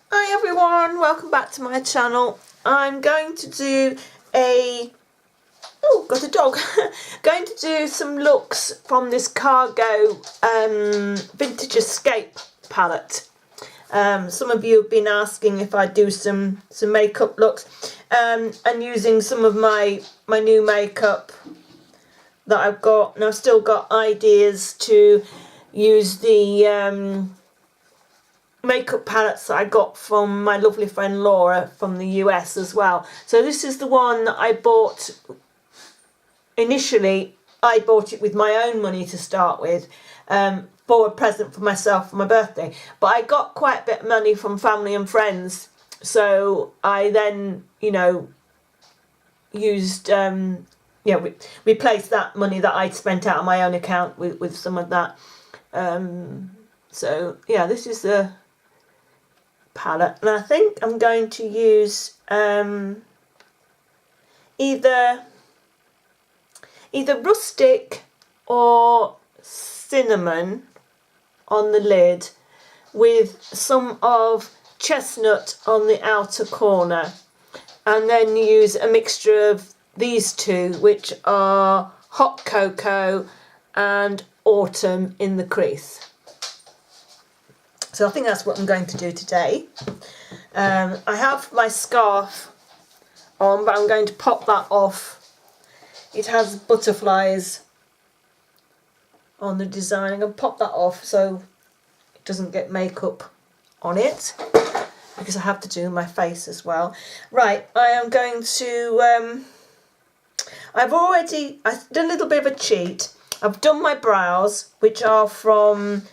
Hi everyone, welcome back to my channel. I'm going to do got a dog. Going to do some looks from this Cargo Vintage Escape palette. Some of you have been asking if I do some makeup looks and using some of my new makeup that I've got, and I've still got ideas to use the makeup palettes that I got from my lovely friend Laura from the US as well. So this is the one that I bought initially. I bought it with my own money to start with, for a present for myself for my birthday, but I got quite a bit of money from family and friends, so I then used replaced that money that I'd spent out on my own account with some of that. So yeah, this is the palette, and I think I'm going to use either rustic or cinnamon on the lid, with some of chestnut on the outer corner, and then use a mixture of these two, which are hot cocoa and autumn in the crease. So I think that's what I'm going to do today. I have my scarf on, but I'm going to pop that off. It has butterflies on the design. I'm going to pop that off so it doesn't get makeup on it, because I have to do my face as well. Right, I am going to... I've done a little bit of a cheat. I've done my brows, which are from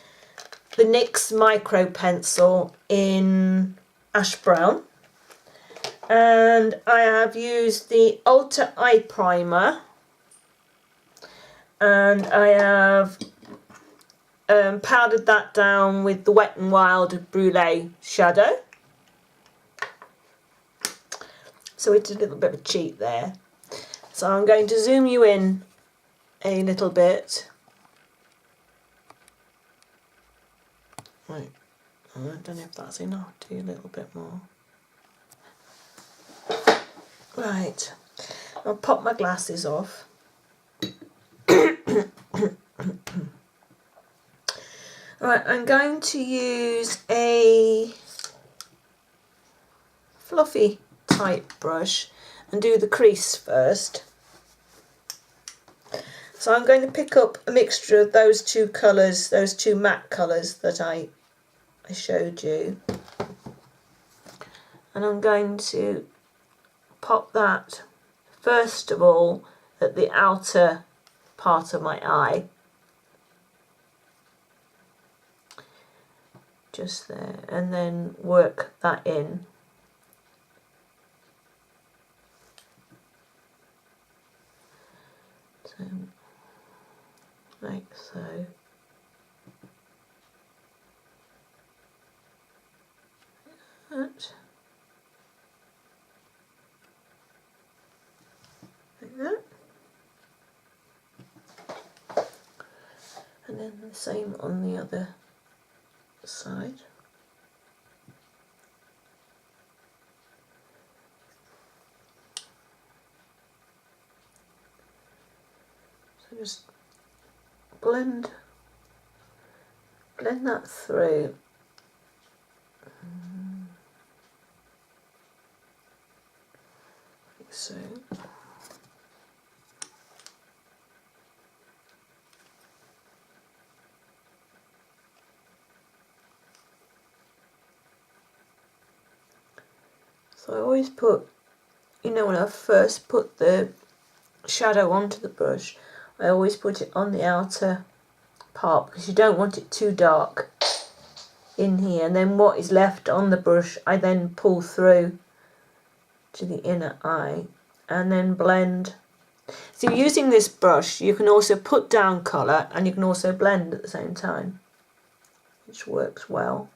the NYX Micro Pencil in Ash Brown, and I have used the Ulta Eye Primer, and I have powdered that down with the Wet n Wild Brulee shadow. So it's a little bit of a cheat there. So I'm going to zoom you in a little bit. Right, I don't know if that's enough. Do a little bit more. Right, I'll pop my glasses off. Right, I'm going to use a fluffy type brush and do the crease first. So I'm going to pick up a mixture of those two colours, those two matte colours that I showed you, and I'm going to pop that first of all at the outer part of my eye, just there, and then work that in. So, like so. That. Like that. And then the same on the other side. So just blend that through. Like so. So I always put, when I first put the shadow onto the brush, I always put it on the outer part, because you don't want it too dark in here, and then what is left on the brush I then pull through to the inner eye and then blend. So using this brush you can also put down colour and you can also blend at the same time, which works well.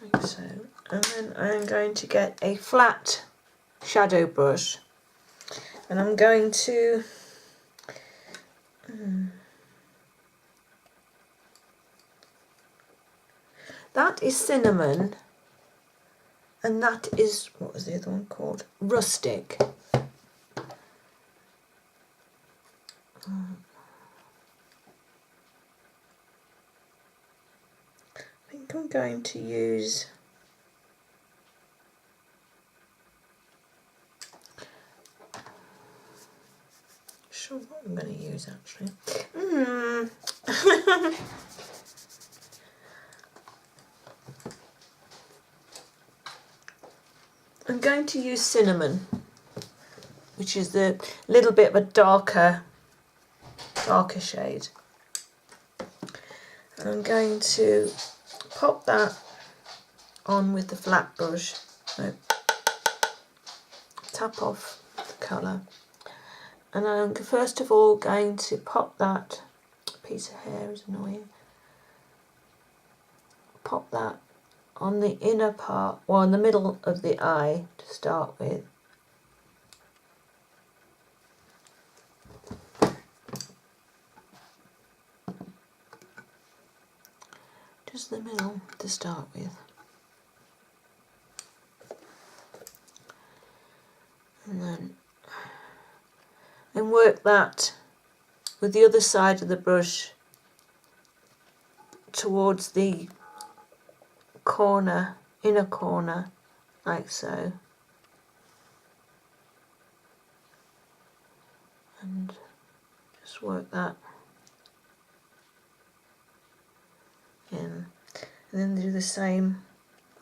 Like so. And then I'm going to get a flat shadow brush, and I'm going to that is Cinnamon, and that is, what was the other one called? Rustic. I think I'm going to use sure what I'm going to use actually. I'm going to use Cinnamon, which is the little bit of a darker shade. And I'm going to pop that on with the flat brush. So tap off the colour. And I'm first of all going to pop that piece of hair is annoying. Pop that on the inner part, or in the middle of the eye to start with. Just the middle to start with. And then work that with the other side of the brush towards the corner, inner corner, like so. And just work that in. And then do the same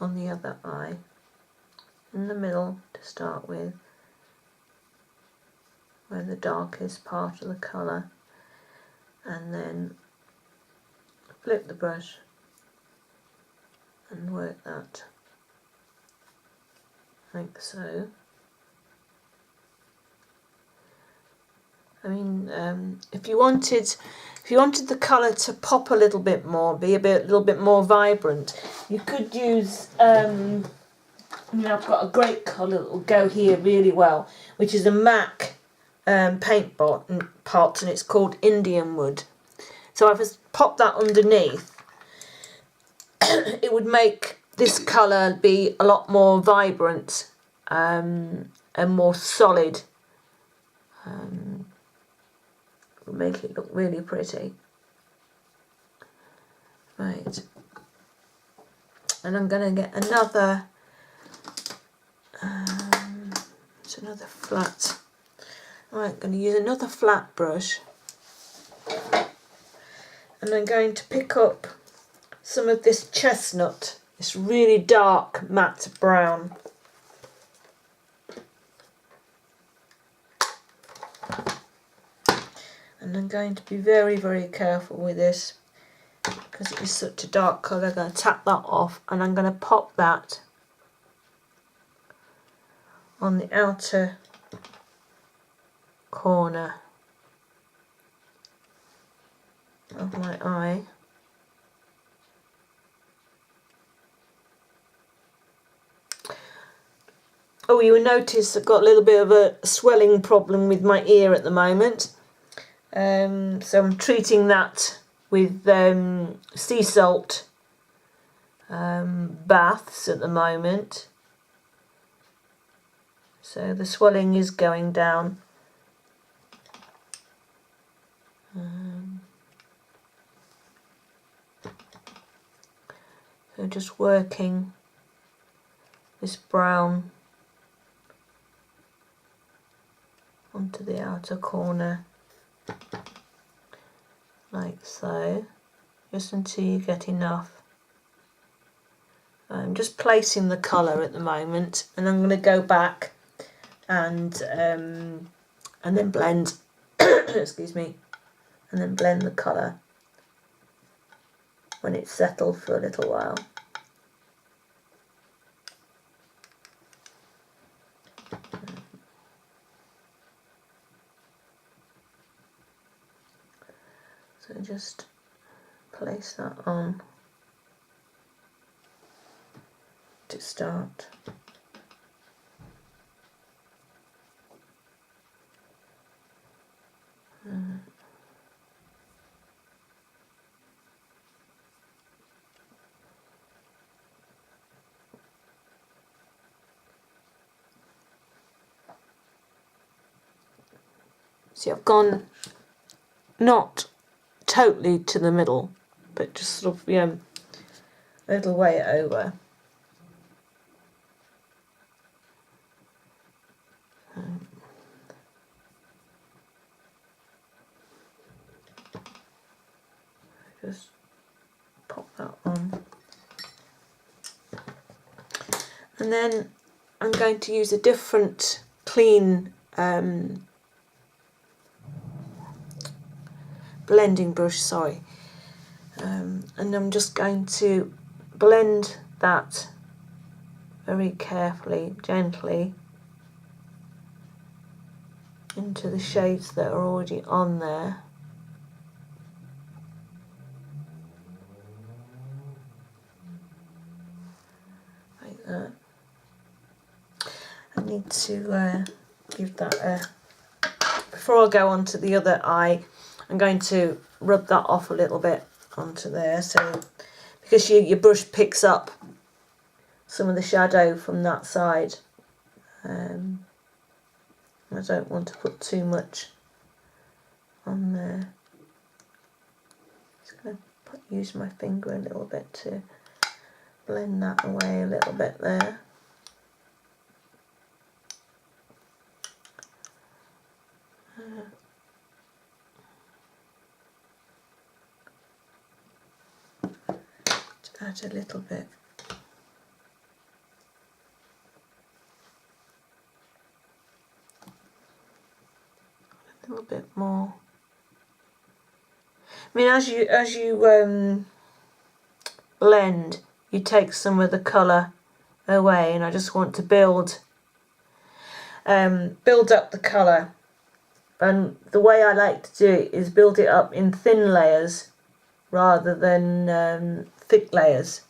on the other eye. In the middle to start with, where the darkest part of the colour. And then flip the brush and work that like so. I mean, if you wanted the colour to pop a little bit more, be a little bit more vibrant, you could use. I've got a great colour that will go here really well, which is a MAC paint pot, and it's called Indian Wood. So I've just popped that underneath. It would make this colour be a lot more vibrant and more solid. It would make it look really pretty. Right. And I'm going to get another, it's another flat. Right, I'm going to use another flat brush. And I'm going to pick up some of this chestnut, this really dark matte brown. And I'm going to be very, very careful with this because it is such a dark colour. I'm going to tap that off and I'm going to pop that on the outer corner of my eye. Oh, you will notice I've got a little bit of a swelling problem with my ear at the moment. So I'm treating that with sea salt baths at the moment. So the swelling is going down. So just working this brown onto the outer corner like so, just until you get enough. I'm just placing the colour at the moment, and I'm going to go back and then blend excuse me, and then blend the colour when it's settled for a little while. So just place that on to start. See, I've gone not totally to the middle, but just sort of, a little way over. Just pop that on. And then I'm going to use a different clean blending brush, and I'm just going to blend that very carefully, gently into the shades that are already on there. Like that. I need to give that a... Before I go on to the other eye, I'm going to rub that off a little bit onto there, so because your brush picks up some of the shadow from that side. I don't want to put too much on there. Just going to use my finger a little bit to blend that away a little bit there. To add a little bit. A little bit more. I mean, as you blend, you take some of the colour away, and I just want to build up the colour. And the way I like to do it is build it up in thin layers rather than thick layers.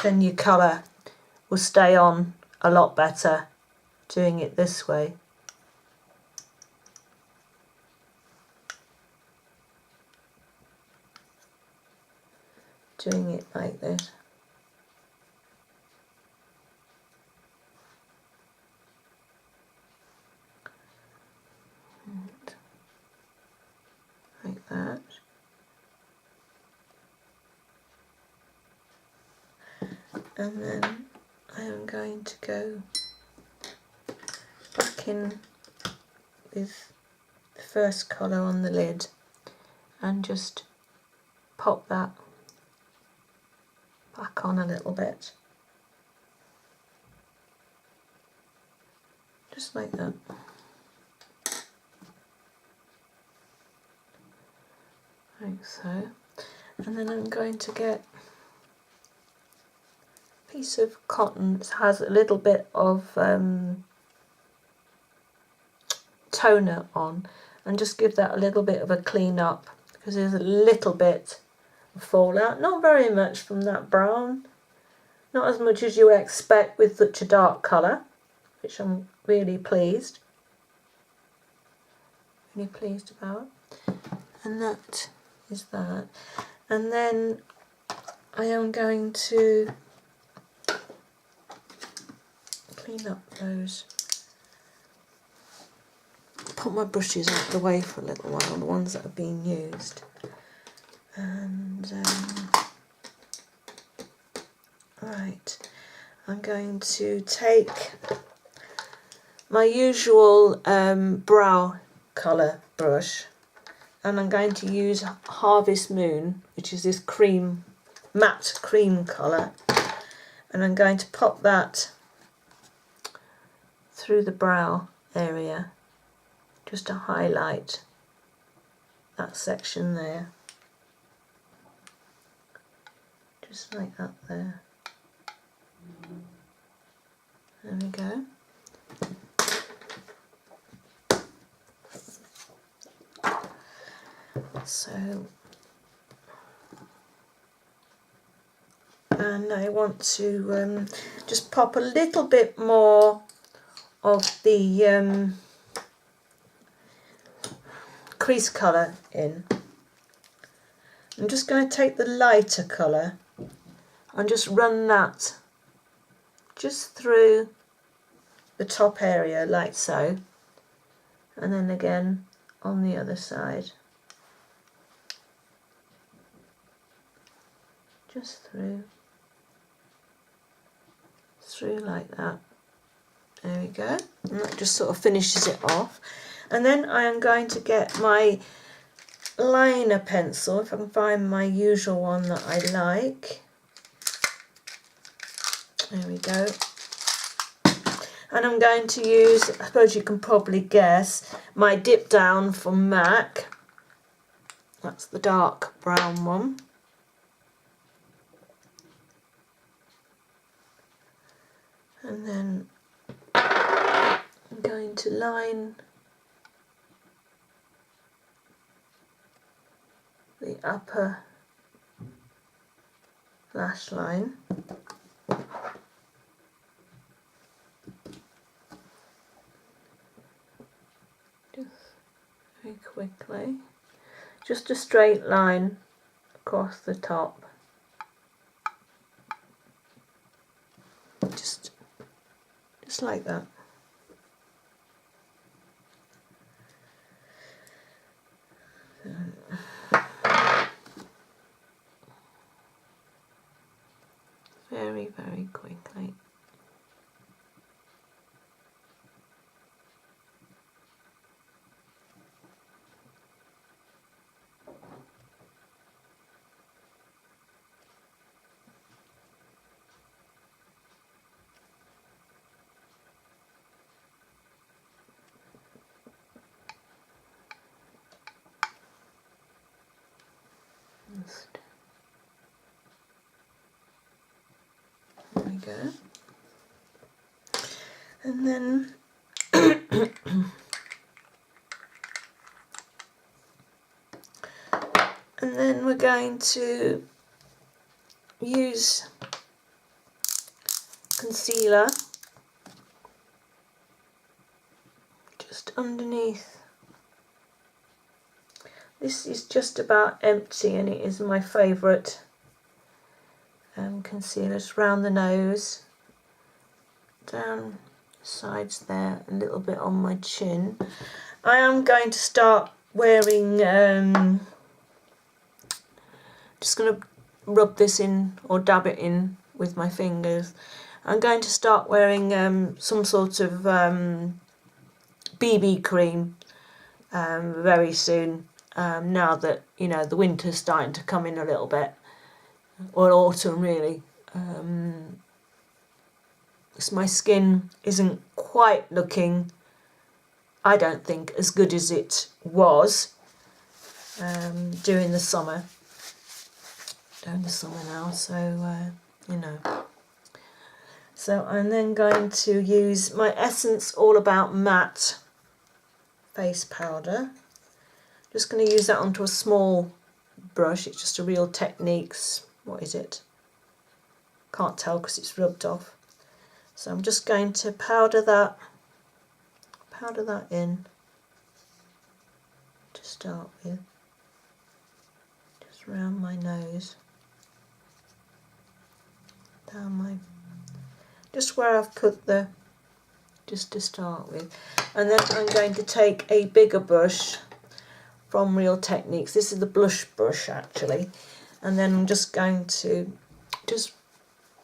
Then your colour will stay on a lot better doing it this way. Doing it like this. Like that. And then I am going to go back in with the first colour on the lid and just pop that back on a little bit. Just like that. Like so. And then I'm going to get a piece of cotton that has a little bit of toner on, and just give that a little bit of a clean up, because there's a little bit of fallout, not very much from that brown, not as much as you would expect with such a dark colour, which I'm really pleased about. And that is that. And then I am going to clean up those. Put my brushes out of the way for a little while, the ones that have been used. And right, I'm going to take my usual brow colour brush, and I'm going to use Harvest Moon, which is this matte cream colour, and I'm going to pop that through the brow area just to highlight that section there, just like that there. There we go. So, and I want to just pop a little bit more of the crease colour in. I'm just going to take the lighter colour and just run that just through the top area like so, and then again on the other side, just through like that. There we go, and that just sort of finishes it off. And then I am going to get my liner pencil, if I can find my usual one that I like. There we go. And I'm going to use, I suppose you can probably guess, my Dip Down from MAC. That's the dark brown one. And then I'm going to line the upper lash line. Just very quickly. Just a straight line across the top. Just like that. Very, very quickly. There we go. And then and then we're going to use concealer just underneath. This is just about empty, and it is my favourite concealer. Just round the nose, down sides there, a little bit on my chin. I am going to start wearing, just going to rub this in or dab it in with my fingers. I'm going to start wearing some sort of BB cream very soon, now that, you know, the winter's starting to come in a little bit, or autumn really. So my skin isn't quite looking, I don't think, as good as it was during the summer. Now, so you know. So I'm then going to use my Essence All About Matte face powder. Just going to use that onto a small brush. It's just a Real Techniques, what is it? Can't tell because it's rubbed off. So I'm just going to powder that in to start with, just around my nose, down my, just where I've put the, just to start with. And then I'm going to take a bigger brush from Real Techniques. This is the blush brush actually, and then I'm just going to just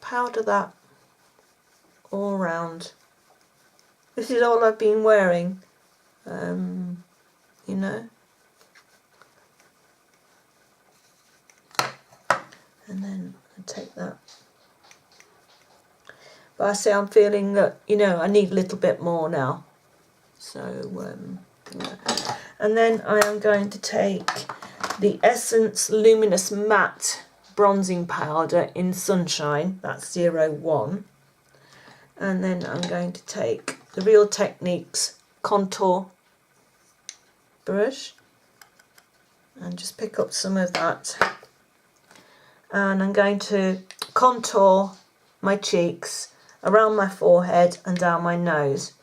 powder that all around. This is all I've been wearing, you know. And then I take that. But I say I'm feeling that, you know, I need a little bit more now. So, yeah. And then I am going to take the Essence Luminous Matte Bronzing Powder in Sunshine, that's 01. And then I'm going to take the Real Techniques contour brush and just pick up some of that. And I'm going to contour my cheeks around my forehead and down my nose.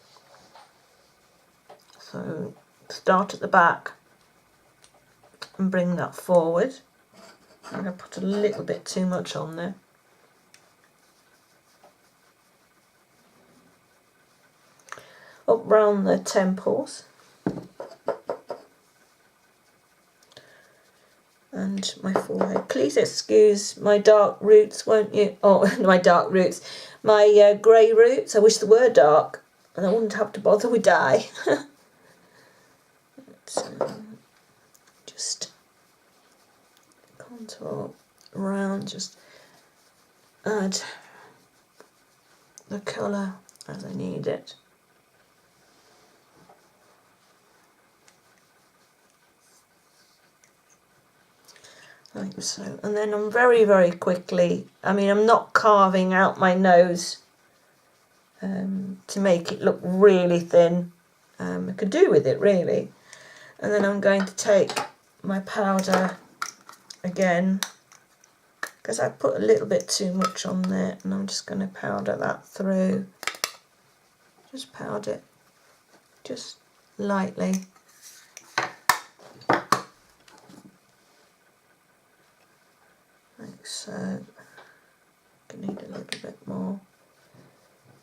So start at the back and bring that forward. I'm going to put a little bit too much on there. up round the temples. And my forehead. Please excuse my dark roots, won't you? Oh, my dark roots. My grey roots. I wish they were dark and I wouldn't have to bother with dye. Just contour around, just add the colour as I need it. Like so. And then I'm very, very quickly, I mean, I'm not carving out my nose to make it look really thin. I could do with it really. And then I'm going to take my powder again, because I put a little bit too much on there, and I'm just going to powder that through. Just powder it, just lightly. Like so. I need a little bit more.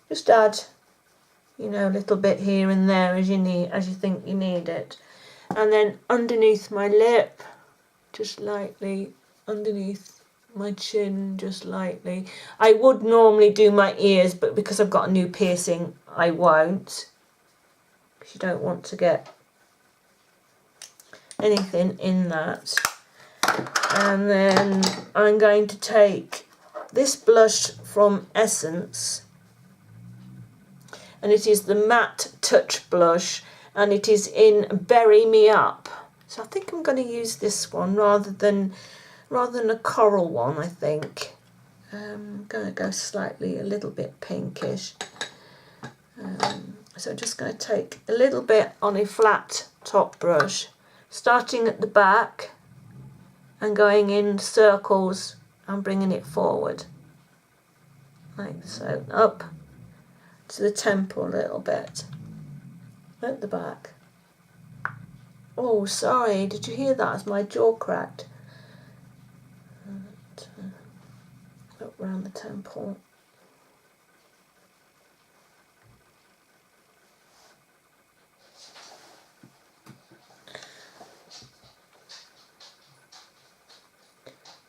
Just add, you know, a little bit here and there as you need, as you think you need it. And then underneath my lip, just lightly, underneath my chin, just lightly. I would normally do my ears, but because I've got a new piercing, I won't. Because you don't want to get anything in that. And then I'm going to take this blush from Essence, and it is the Matte Touch blush, and it is in Bury Me Up. So I think I'm going to use this one rather than a coral one. I think I'm going to go slightly a little bit pinkish. So I'm just going to take a little bit on a flat top brush, starting at the back and going in circles and bringing it forward, like so, up to the temple a little bit, at the back. Oh, sorry, did you hear that? As my jaw cracked. And, up round the temple.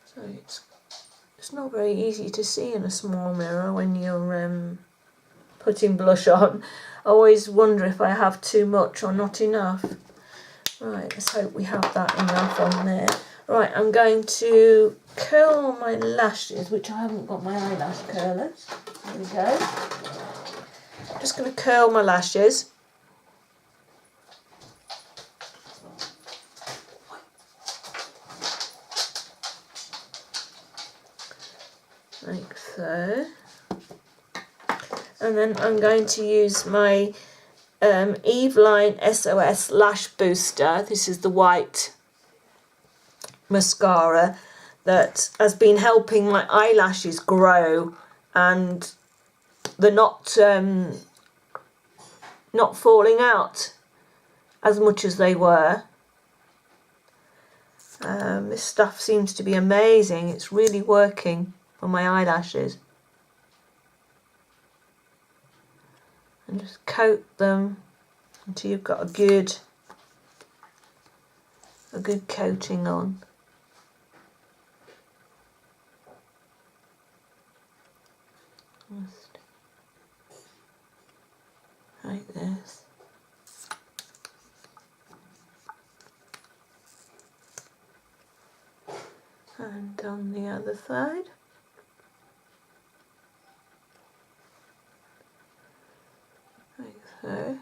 So it's not very easy to see in a small mirror when you're putting blush on. I always wonder if I have too much or not enough. Right, let's hope we have that enough on there. Right, I'm going to curl my lashes, which I haven't got my eyelash curlers. There we go. Just going to curl my lashes. Like so. And then I'm going to use my Eveline SOS Lash Booster. This is the white mascara that has been helping my eyelashes grow, and they're not falling out as much as they were. This stuff seems to be amazing. It's really working for my eyelashes. And just coat them until you've got a good coating on. Just like this. And on the other side. Like so.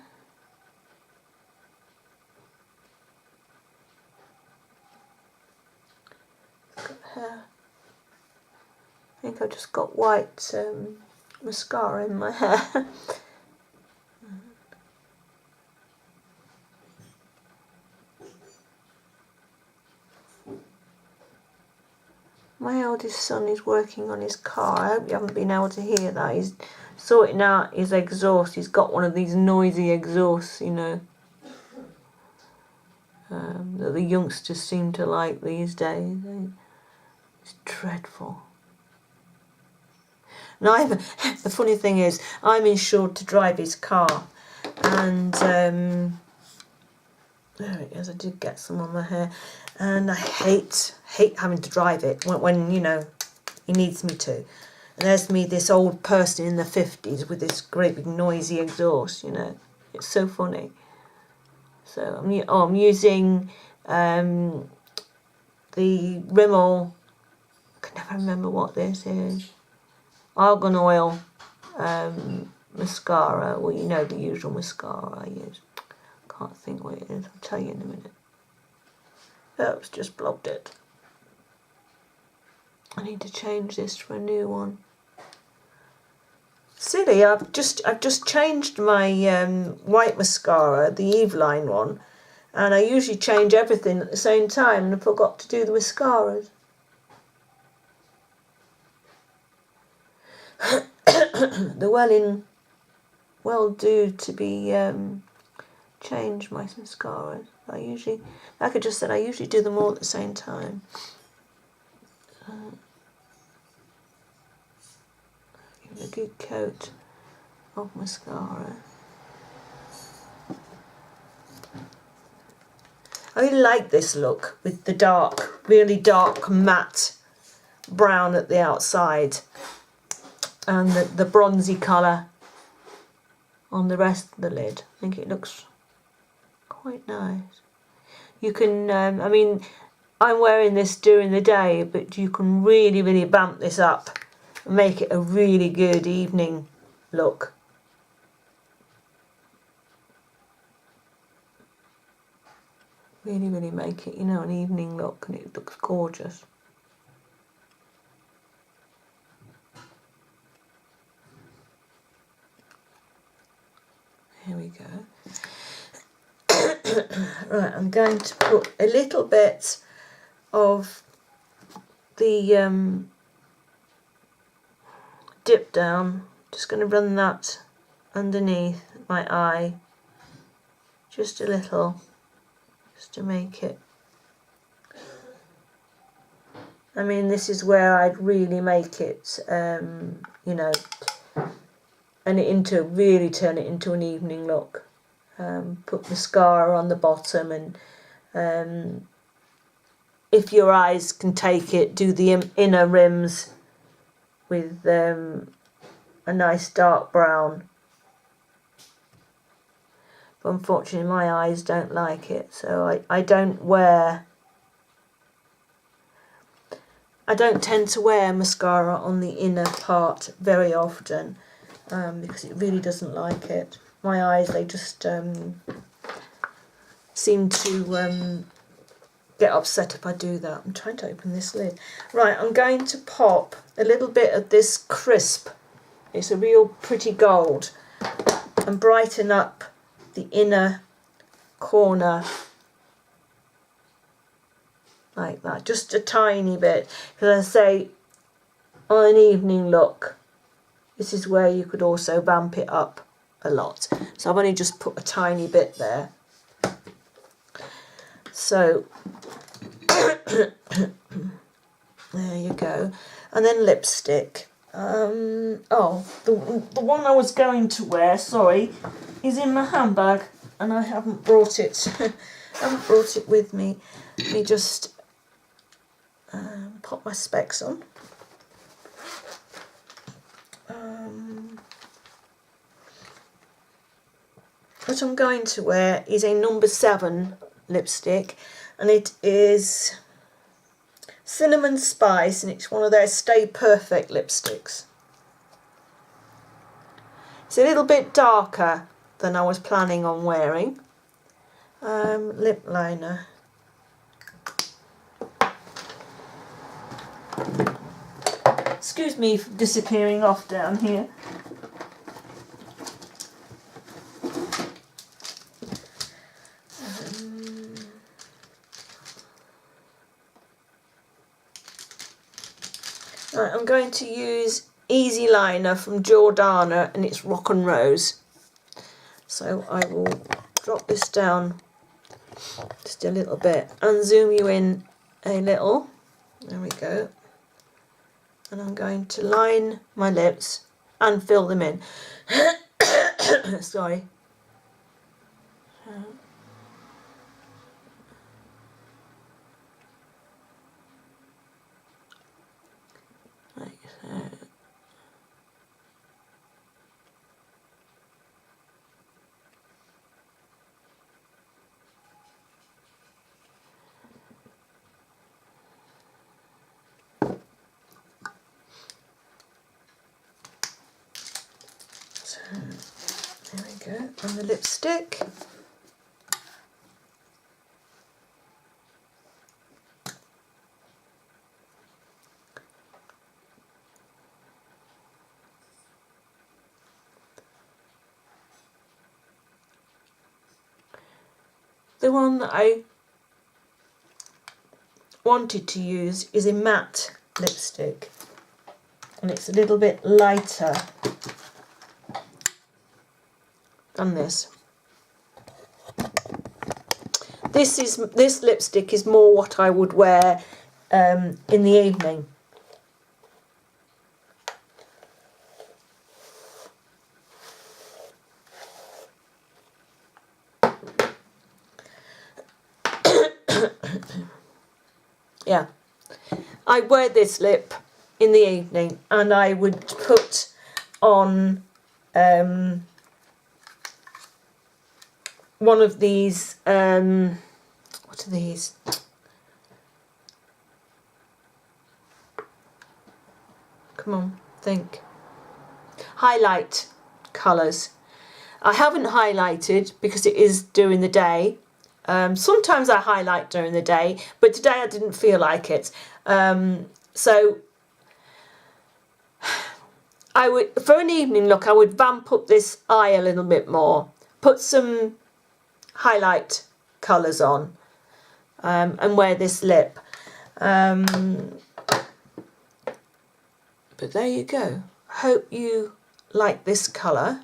Got hair. I think I've just got white mascara in my hair. My eldest son is working on his car. I hope you haven't been able to hear that. He's sorting out his exhaust. He's got one of these noisy exhausts, you know, that the youngsters seem to like these days. It's dreadful. Now, the funny thing is, I'm insured to drive his car, And there it is, I did get some on my hair, and I hate having to drive it when you know he needs me to. And there's me, this old person in the 50s with this great big noisy exhaust, you know. It's so funny. So I'm using the Rimmel, I can never remember what this is, argan oil mascara. Well, you know, the usual mascara I use. Can't think what it is, I'll tell you in a minute. Oops, just blobbed it. I need to change this for a new one. Silly, I've just changed my white mascara, the Eveline one, and I usually change everything at the same time, and I forgot to do the mascaras. They're well due to be changed, my mascaras. Like I just said, I usually do them all at the same time. Give it a good coat of mascara. I really like this look with the dark, really dark matte brown at the outside and the bronzy colour on the rest of the lid. I think it looks quite nice. You can, I mean, I'm wearing this during the day, but you can really, really bump this up and make it a really good evening look. Really, really make it, you know, an evening look, and it looks gorgeous. Here we go. Right, I'm going to put a little bit of the dip down. Just going to run that underneath my eye, just a little, just to make it. I mean, this is where I'd really make it, you know, and really turn it into an evening look. Put mascara on the bottom, and if your eyes can take it, do the inner rims with a nice dark brown. But unfortunately my eyes don't like it, so I don't tend to wear mascara on the inner part very often, because it really doesn't like it. My eyes, they just seem to get upset if I do that. I'm trying to open this lid. Right, I'm going to pop a little bit of this crisp. It's a real pretty gold, and brighten up the inner corner like that, just a tiny bit, because I say on an evening look this is where you could also vamp it up a lot. So I've only just put a tiny bit there. So there you go. And then lipstick. The one I was going to wear, sorry, is in my handbag, and I haven't brought it. I haven't brought it with me. Let me just pop my specs on. What I'm going to wear is a number 7 lipstick, and it is Cinnamon Spice, and it's one of their Stay Perfect lipsticks. It's a little bit darker than I was planning on wearing. Lip liner. Excuse me for disappearing off down here. Right, I'm going to use Easy Liner from Jordana, and it's Rock and Rose. So I will drop this down just a little bit and zoom you in a little. There we go. And I'm going to line my lips and fill them in. Sorry. Like so. So there we go, and the lipstick. The one that I wanted to use is a matte lipstick, and it's a little bit lighter than this. This lipstick is more what I would wear in the evening. Yeah, I wear this lip in the evening, and I would put on one of these, what are these? Come on, think. Highlight colours. I haven't highlighted because it is during the day. Sometimes I highlight during the day, but today I didn't feel like it. So I would, for an evening look, I would vamp up this eye a little bit more, put some highlight colours on, and wear this lip. But there you go. Hope you like this colour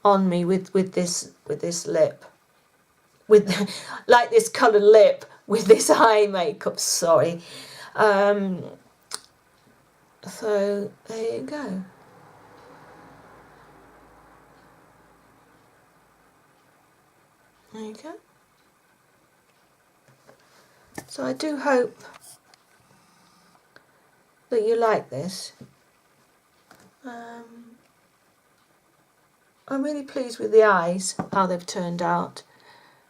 on me with this lip, with like this coloured lip with this eye makeup. Sorry. So there you go. There you go. So I do hope that you like this. I'm really pleased with the eyes, how they've turned out.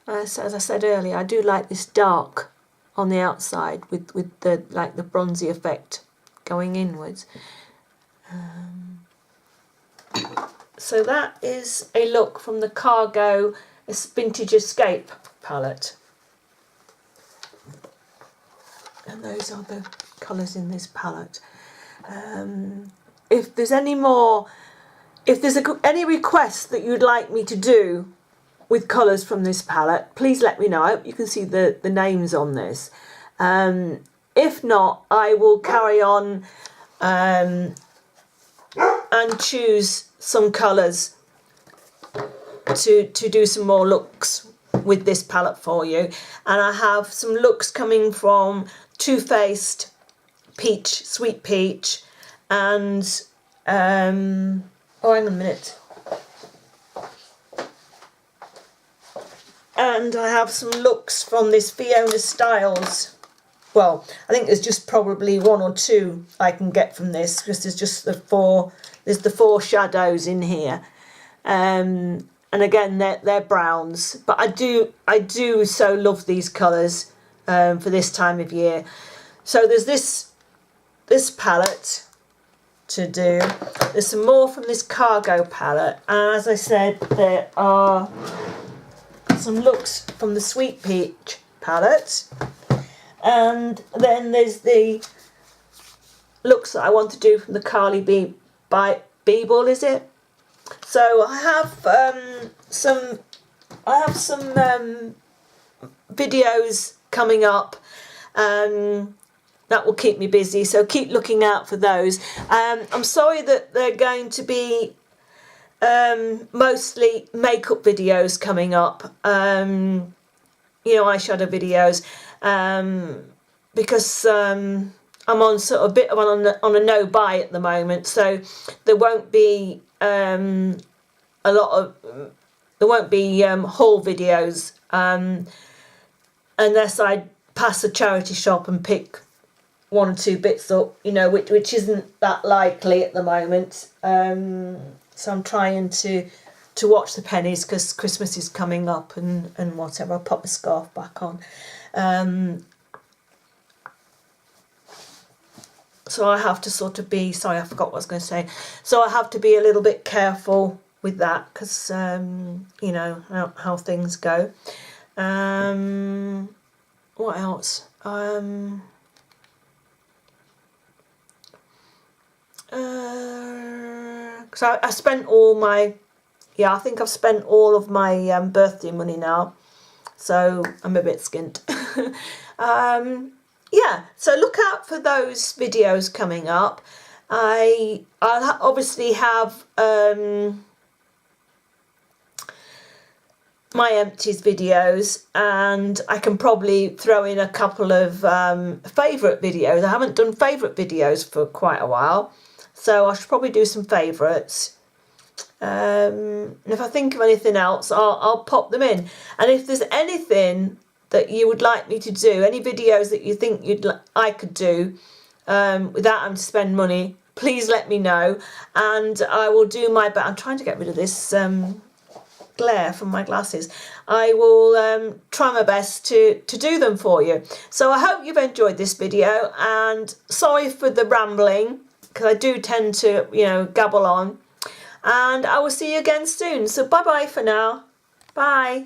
As I said earlier, I do like this dark on the outside with the like the bronzy effect going inwards. So that is a look from the Cargo Vintage Escape palette. And those are the colours in this palette. If there's any more, if there's any requests that you'd like me to do with colours from this palette, please let me know. I hope you can see the names on this. If not, I will carry on and choose some colours to do some more looks with this palette for you. And I have some looks coming from Too Faced Peach, Sweet Peach, and oh, hang on a minute. And I have some looks from this Fiona Styles. Well, I think there's just probably one or two I can get from this, because there's just there's the four shadows in here. And again, they're browns, but I do so love these colours for this time of year. So there's this palette to do. There's some more from this Cargo palette, and as I said, there are some looks from the Sweet Peach palette, and then there's the looks that I want to do from the Carly Beeble, is it? So I have some videos coming up that will keep me busy, so keep looking out for those. I'm sorry that they're going to be mostly makeup videos coming up, eyeshadow videos, because I'm on sort of a bit on a no buy at the moment, so there won't be a lot of there won't be haul videos unless I pass a charity shop and pick 1 or 2 bits up, you know, which isn't that likely at the moment. So I'm trying to watch the pennies because Christmas is coming up and whatever. I'll pop my scarf back on. So I have to sort of be, sorry, I forgot what I was going to say. So I have to be a little bit careful with that because, you know, how things go. What else? So I spent all my, I think I've spent all of my birthday money now, so I'm a bit skint. Yeah, so look out for those videos coming up. I'll obviously have my empties videos, and I can probably throw in a couple of favourite videos. I haven't done favourite videos for quite a while, so I should probably do some favourites. And if I think of anything else, I'll pop them in. And if there's anything that you would like me to do, any videos that you think I could do without having to spend money, please let me know, and I will do my best. I'm trying to get rid of this glare from my glasses. I will try my best to do them for you. So I hope you've enjoyed this video, and sorry for the rambling because I do tend to, you know, gabble on, and I will see you again soon. So bye bye for now. Bye.